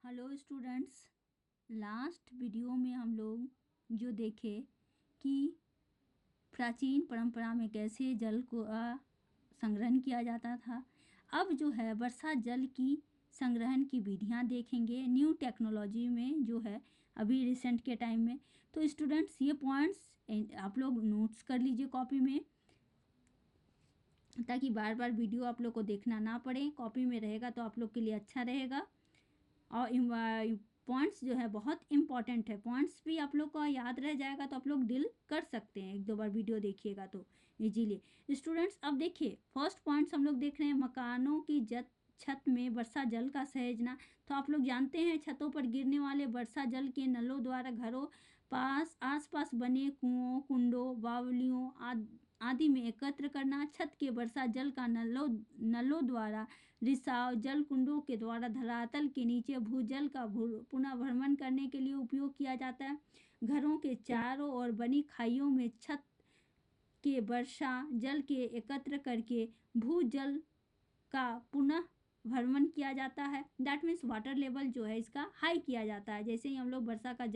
Hello students, last video में हम लोग जो देखे कि प्राचीन परंपरा में कैसे जल को संग्रहण किया जाता था। अब जो है वर्षा जल की संग्रहण की विधियां देखेंगे न्यू टेक्नोलॉजी में, जो है अभी रिसेंट के टाइम में। तो स्टूडेंट्स ये पॉइंट्स आप लोग नोट्स कर लीजिए कॉपी में, ताकि बार बार वीडियो आप लोग को देखना ना पड़े। कॉपी में रहेगा तो आप लोग के लिए अच्छा रहेगा। और पॉइंट्स जो है बहुत इंपॉर्टेंट है, पॉइंट्स भी आप लोग को याद रह जाएगा तो आप लोग डील कर सकते हैं। एक दो बार वीडियो देखिएगा तो इजीली। स्टूडेंट्स अब देखिए, फर्स्ट पॉइंट्स हम लोग देख रहे हैं, मकानों की छत में वर्षा जल का सहेजना। तो आप लोग जानते हैं छतों पर गिरने वाले वर्षा जल के नलों द्वारा घरों आसपास बने कुओं, कुंडों, बावलियों आदि में एकत्र करना। छत के वर्षा जल का नलों द्वारा रिसाव जल कुंडों के द्वारा धरातल के नीचे भूजल का पुनः भ्रमण करने के लिए उपयोग किया जाता है। घरों के चारों ओर बनी खाइयों में छत के वर्षा जल के एकत्र करके भूजल का पुनः भ्रमण किया जाता है। दैट मीन्स वाटर लेवल जो है इसका हाई किया जाता है। जैसे ही हम लोग वर्षा का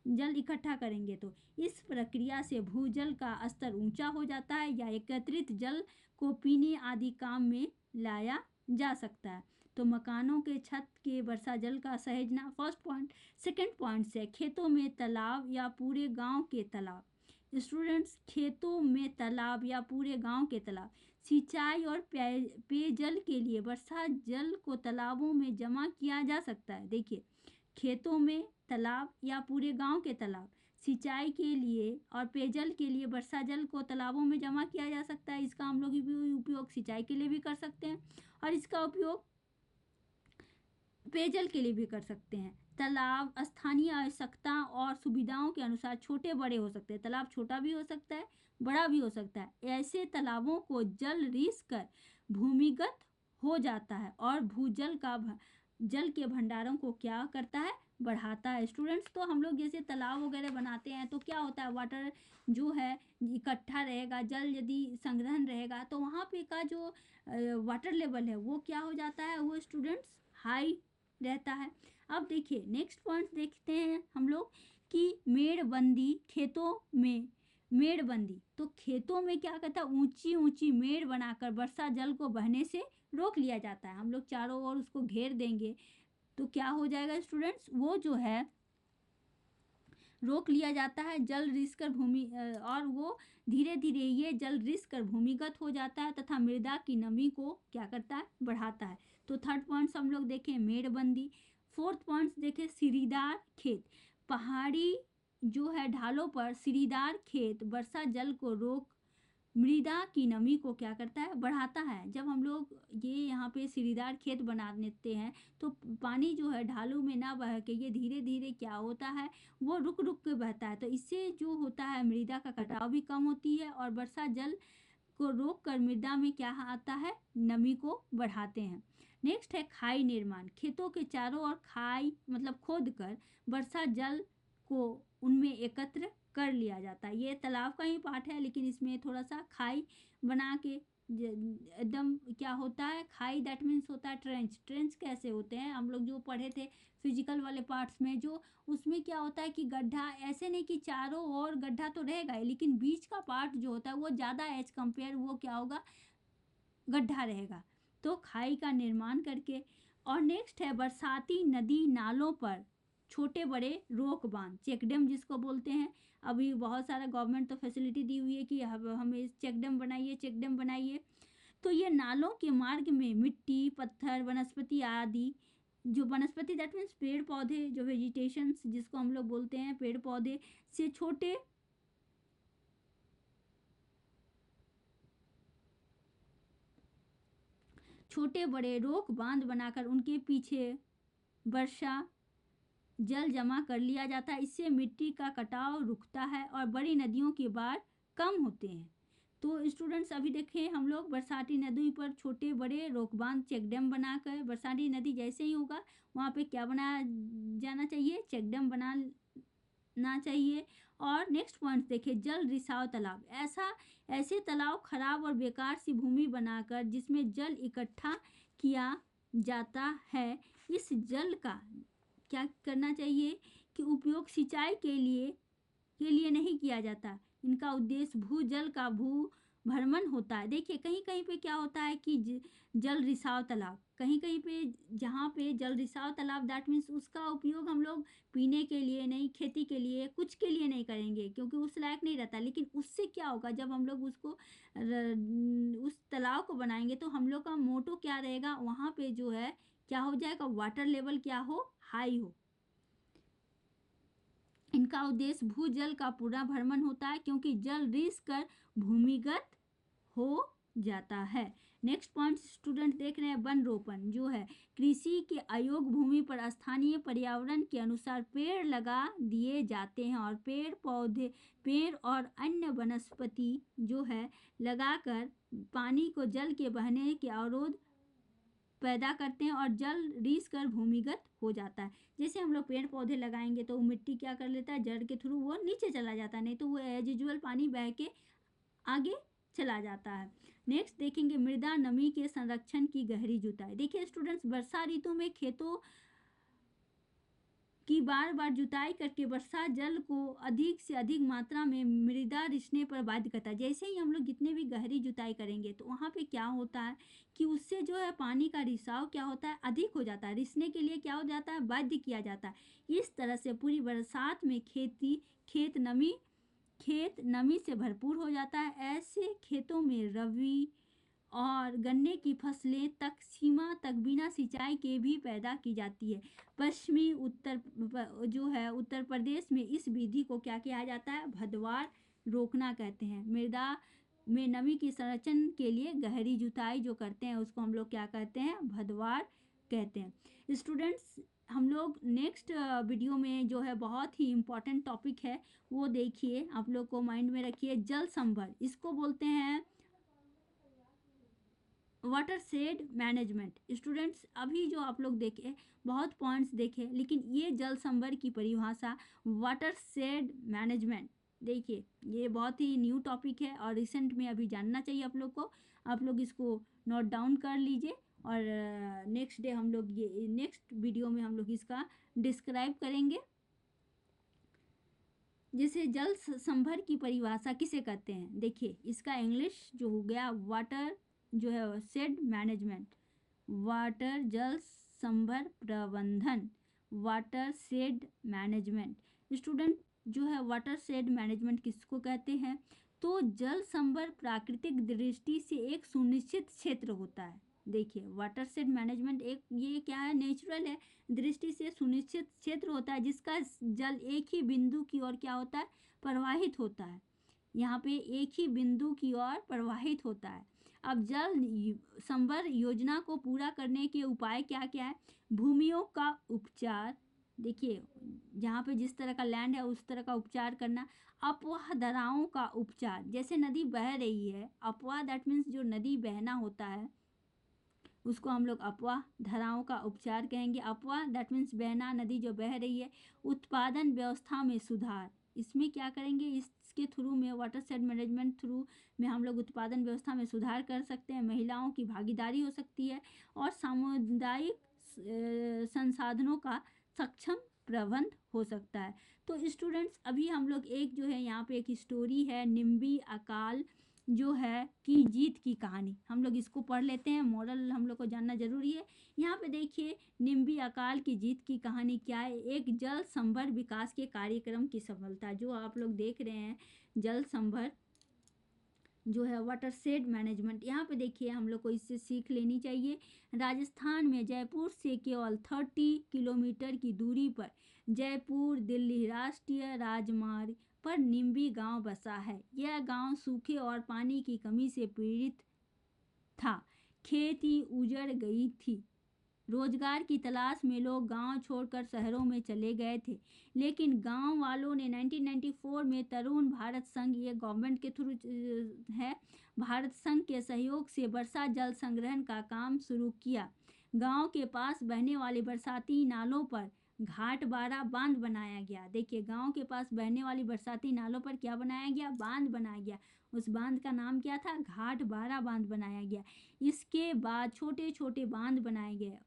जल इकट्ठा करेंगे तो इस प्रक्रिया से भूजल का स्तर ऊंचा हो जाता है या एकत्रित जल को पीने आदि काम में लाया जा सकता है। तो मकानों के छत के वर्षा जल का सहेजना फर्स्ट पॉइंट। सेकंड पॉइंट से खेतों में तालाब या पूरे गांव के तालाब। स्टूडेंट्स, खेतों में तालाब या पूरे गांव के तालाब सिंचाई और पेयजल के लिए वर्षा जल को तालाबों में जमा किया जा सकता है। देखिए, खेतों में तालाब या पूरे गांव के तालाब सिंचाई के लिए और पेयजल के लिए वर्षा जल को तालाबों में जमा किया जा सकता है। इसका हम लोग उपयोग सिंचाई के लिए भी कर सकते हैं और इसका उपयोग पेयजल के लिए भी कर सकते हैं। तालाब स्थानीय आवश्यकता और सुविधाओं के अनुसार छोटे बड़े हो सकते हैं। तालाब छोटा भी हो सकता है, बड़ा भी हो सकता है। ऐसे तालाबों को जल रिस कर भूमिगत हो जाता है और भूजल का जल के भंडारों को क्या करता है, बढ़ाता है। स्टूडेंट्स, तो हम लोग जैसे तालाब वगैरह बनाते हैं तो क्या होता है, वाटर जो है इकट्ठा रहेगा, जल यदि संग्रहण रहेगा तो वहाँ पे का जो वाटर लेवल है वो क्या हो जाता है, वो स्टूडेंट्स हाई रहता है। अब देखिए नेक्स्ट पॉइंट देखते हैं हम लोग कि मेड़बंदी। खेतों में मेड़बंदी, तो खेतों में क्या करता है, ऊंची ऊंची मेड़ बनाकर वर्षा जल को बहने से रोक लिया जाता है। हम लोग चारों ओर उसको घेर देंगे तो क्या हो जाएगा स्टूडेंट्स, वो जो है रोक लिया जाता है। जल रिस कर और वो धीरे धीरे ये जल रिस कर भूमिगत हो जाता है तथा मृदा की नमी को क्या करता है, बढ़ाता है। तो थर्ड पॉइंट्स हम लोग देखें मेड़बंदी। फोर्थ पॉइंट्स देखें सीढ़ीदार खेत। पहाड़ी जो है ढालों पर सीढ़ीदार खेत वर्षा जल को रोक मृदा की नमी को क्या करता है, बढ़ाता है। जब हम लोग ये यहाँ पे सीढ़ीदार खेत बना देते हैं तो पानी जो है ढालू में ना बह के ये धीरे धीरे क्या होता है, वो रुक रुक के बहता है। तो इससे जो होता है मृदा का कटाव भी कम होती है और वर्षा जल को रोक कर मृदा में क्या आता है, नमी को बढ़ाते हैं। नेक्स्ट है खाई निर्माण। खेतों के चारों ओर खाई मतलब खोद कर वर्षा जल को उनमें एकत्र कर लिया जाता है। ये तालाब का ही पार्ट है लेकिन इसमें थोड़ा सा खाई बना के एकदम क्या होता है, खाई दैट मीन्स होता है ट्रेंच। ट्रेंच कैसे होते हैं, हम लोग जो पढ़े थे फिजिकल वाले पार्ट्स में, जो उसमें क्या होता है कि गड्ढा, ऐसे नहीं कि चारों ओर गड्ढा तो रहेगा ही लेकिन बीच का पार्ट जो होता है वो ज़्यादा एज कंपेयर वो क्या होगा, गड्ढा रहेगा। तो खाई का निर्माण करके। और नेक्स्ट है बरसाती नदी नालों पर छोटे बड़े रोक बांध, चेक डैम जिसको बोलते हैं। अभी बहुत सारा गवर्नमेंट तो फैसिलिटी दी हुई है कि हमें चेक डैम बनाइए, चेक डैम बनाइए। तो ये नालों के मार्ग में मिट्टी, पत्थर, वनस्पति आदि, जो वनस्पति दैट मीन्स पेड़ पौधे, जो वेजिटेशंस जिसको हम लोग बोलते हैं, पेड़ पौधे से छोटे बड़े रोक बांध बनाकर उनके पीछे वर्षा जल जमा कर लिया जाता है। इससे मिट्टी का कटाव रुकता है और बड़ी नदियों के बाढ़ कम होते हैं। तो स्टूडेंट्स अभी देखें हम लोग बरसाती नदी पर छोटे बड़े रोकबांध, चेक डैम बनाकर, बरसाती नदी जैसे ही होगा वहाँ पे क्या बनाया जाना चाहिए, चेक डैम बनाना चाहिए। और नेक्स्ट पॉइंट देखिए जल रिसाव तालाब। ऐसे तालाब खराब और बेकार सी भूमि बनाकर जिसमें जल इकट्ठा किया जाता है, इस जल का क्या करना चाहिए कि उपयोग सिंचाई के लिए नहीं किया जाता। इनका उद्देश्य भूजल का भू भ्रमण होता है। देखिए कहीं कहीं पे क्या होता है कि जल रिसाव तालाब, कहीं कहीं पे जहाँ पे जल रिसाव तालाब, दैट मीन्स उसका उपयोग हम लोग पीने के लिए नहीं, खेती के लिए, कुछ के लिए नहीं करेंगे क्योंकि उस लायक नहीं रहता। लेकिन उससे क्या होगा, जब हम लोग उसको उस तालाब को बनाएंगे तो हम लोग का मोटो क्या रहेगा, वहाँ पे जो है क्या हो जाएगा, वाटर लेवल क्या हो, हाई हो। इनका उद्देश्य भूजल का पूरा भ्रमण होता है क्योंकि जल रिस कर भूमिगत हो जाता है। नेक्स्ट पॉइंट स्टूडेंट देख रहे हैं, वन रोपण जो है कृषि के अयोग्य भूमि पर स्थानीय पर्यावरण के अनुसार पेड़ लगा दिए जाते हैं और पेड़ और अन्य वनस्पति जो है लगाकर पानी को जल के बहने के अवरोध पैदा करते हैं और जल रिस कर भूमिगत हो जाता है। जैसे हम लोग पेड़ पौधे लगाएंगे तो वो मिट्टी क्या कर लेता है, जड़ के थ्रू वो नीचे चला जाता है, नहीं तो वो एज यूजुअल पानी बह के आगे चला जाता है। नेक्स्ट देखेंगे मृदा नमी के संरक्षण की गहरी जुताई। देखिए स्टूडेंट्स, वर्षा ऋतु में खेतों की बार बार जुताई करके वर्षा जल को अधिक से अधिक मात्रा में मृदा रिसने पर बाध्य करता है। जैसे ही हम लोग जितने भी गहरी जुताई करेंगे तो वहाँ पे क्या होता है कि उससे जो है पानी का रिसाव क्या होता है, अधिक हो जाता है, रिसने के लिए क्या हो जाता है, बाध्य किया जाता है। इस तरह से पूरी बरसात में खेत नमी से भरपूर हो जाता है। ऐसे खेतों में रबी और गन्ने की फसलें तक सीमा तक बिना सिंचाई के भी पैदा की जाती है। पश्चिमी उत्तर प्रदेश में इस विधि को क्या किया जाता है, भदवार रोकना कहते हैं। मृदा में नमी की संरक्षण के लिए गहरी जुताई जो करते हैं उसको हम लोग क्या कहते हैं, भदवार कहते हैं। स्टूडेंट्स, हम लोग नेक्स्ट वीडियो में जो है बहुत ही इम्पोर्टेंट टॉपिक है वो देखिए, आप लोग को माइंड में रखिए, जल संभर, इसको बोलते हैं वाटर शेड मैनेजमेंट। स्टूडेंट्स, अभी जो आप लोग देखे बहुत पॉइंट्स देखे, लेकिन ये जल संभर की परिभाषा वाटर शेड मैनेजमेंट, देखिए ये बहुत ही न्यू टॉपिक है और रिसेंट में अभी जानना चाहिए आप लोग को। आप लोग इसको नोट डाउन कर लीजिए और नेक्स्ट डे हम लोग ये नेक्स्ट वीडियो में हम लोग इसका डिस्क्राइब करेंगे। जैसे जल संभर की परिभाषा किसे कहते हैं, देखिए इसका इंग्लिश जो हो गया वाटर जो है शेड मैनेजमेंट, वाटर जल संभर प्रबंधन, वाटर शेड मैनेजमेंट। स्टूडेंट, जो है वाटर शेड मैनेजमेंट किसको कहते हैं, तो जल संभर प्राकृतिक दृष्टि से एक सुनिश्चित क्षेत्र होता है। देखिए वाटर शेड मैनेजमेंट एक ये क्या है, नेचुरल है, दृष्टि से सुनिश्चित क्षेत्र होता है जिसका जल एक ही बिंदु की ओर क्या होता है, प्रवाहित होता है। यहाँ पे एक ही बिंदु की ओर प्रवाहित होता है। अब जल संभर योजना को पूरा करने के उपाय क्या क्या है, भूमियों का उपचार, देखिए जहाँ पे जिस तरह का लैंड है उस तरह का उपचार करना, अपवाह धाराओं का उपचार, जैसे नदी बह रही है, अपवाह दैट मीन्स जो नदी बहना होता है उसको हम लोग अपवाह धाराओं का उपचार कहेंगे। अपवाह दैट मीन्स बहना, नदी जो बह रही है। उत्पादन व्यवस्था में सुधार, इसमें क्या करेंगे, इसके थ्रू में वाटर शेड मैनेजमेंट थ्रू में हम लोग उत्पादन व्यवस्था में सुधार कर सकते हैं। महिलाओं की भागीदारी हो सकती है और सामुदायिक संसाधनों का सक्षम प्रबंध हो सकता है। तो स्टूडेंट्स, अभी हम लोग एक जो है यहाँ पे एक स्टोरी है, निम्बी अकाल जो है की जीत की कहानी, हम लोग इसको पढ़ लेते हैं, मॉरल हम लोग को जानना जरूरी है। यहाँ पे देखिए निम्बी अकाल की जीत की कहानी क्या है, एक जल संभर विकास के कार्यक्रम की सफलता, जो आप लोग देख रहे हैं जल संभर जो है वाटर शेड मैनेजमेंट, यहाँ पे देखिए हम लोग को इससे सीख लेनी चाहिए। राजस्थान में जयपुर से केवल 30 किलोमीटर की दूरी पर जयपुर दिल्ली राष्ट्रीय राजमार्ग पर निम्बी गांव बसा है। यह गांव सूखे और पानी की कमी से पीड़ित था। खेती उजड़ गई थी। रोजगार की तलाश में लोग गांव छोड़कर शहरों में चले गए थे, लेकिन गांव वालों ने 1994 में तरुण भारत संघ, ये गवर्नमेंट के थ्रू है, भारत संघ के सहयोग से वर्षा जल संग्रहण का काम शुरू किया। गांव के पास बहने वाले बरसाती नालों पर घाट बाड़ा बांध बनाया गया। देखिए गांव के पास बहने वाली बरसाती नालों पर क्या बनाया गया, बांध बनाया गया उस बांध का नाम क्या था? घाट 12 बांध बनाया गया। इसके बाद छोटे छोटे बांध बनाए गए।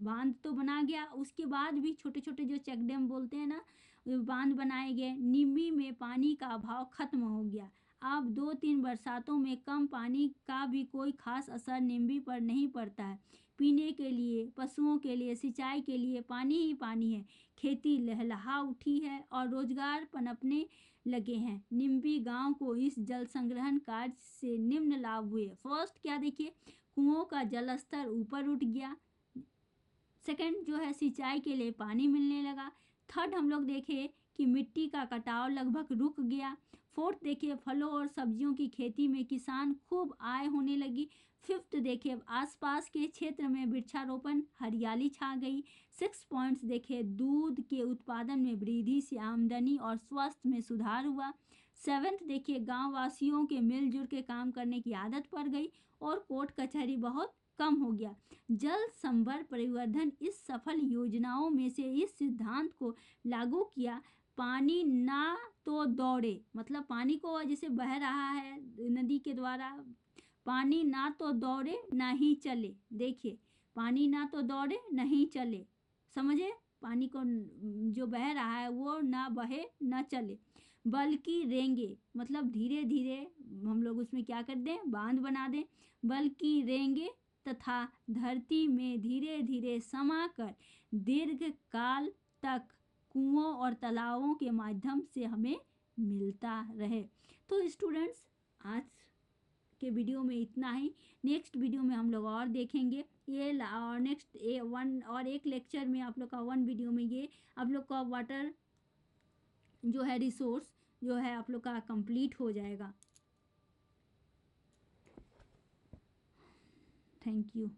बांध तो बना गया, उसके बाद भी छोटे छोटे जो चेक डैम बोलते हैं ना, बांध बनाए गए। निम्बी में पानी का अभाव खत्म हो गया। अब 2-3 बरसातों में कम पानी का भी कोई खास असर निम्बी पर नहीं पड़ता है। पीने के लिए, पशुओं के लिए, सिंचाई के लिए पानी ही पानी है। खेती लहलहा उठी है और रोजगार पनपने लगे हैं। निम्बी गांव को इस जल संग्रहण कार्य से निम्न लाभ हुए। फर्स्ट क्या देखिए, कुओं का जल स्तर ऊपर उठ गया। सेकंड जो है, सिंचाई के लिए पानी मिलने लगा। थर्ड हम लोग देखें कि मिट्टी का कटाव लगभग रुक गया। फोर्थ देखिए, फलों और सब्जियों की खेती में किसान खूब आय होने लगी। फिफ्थ देखिए, आसपास के क्षेत्र में वृक्षारोपण, हरियाली छा गई। 6 पॉइंट्स देखिए, दूध के उत्पादन में वृद्धि से आमदनी और स्वास्थ्य में सुधार हुआ। सेवेंथ देखिए, गांव वासियों के मिलजुल के काम करने की आदत पड़ गई और कोर्ट कचहरी बहुत कम हो गया। जल संभर परिवर्धन इस सफल योजनाओं में से इस सिद्धांत को लागू किया, पानी ना तो दौड़े, मतलब पानी को जैसे बह रहा है नदी के द्वारा, पानी ना तो दौड़े ना ही चले। देखिए, पानी ना तो दौड़े नहीं चले, समझे? पानी को जो बह रहा है वो ना बहे ना चले, बल्कि रेंगे, मतलब धीरे धीरे हम लोग उसमें क्या कर दें, बांध बना दें। बल्कि रेंगे तथा धरती में धीरे धीरे समा कर दीर्घ काल तक कुओं और तालाबों के माध्यम से हमें मिलता रहे। तो स्टूडेंट्स, आज के वीडियो में इतना ही। नेक्स्ट वीडियो में हम लोग और देखेंगे ये, और नेक्स्ट वन और एक लेक्चर में आप लोग का वन वीडियो में ये आप लोग का वाटर जो है रिसोर्स जो है आप लोग का कंप्लीट हो जाएगा। Thank you.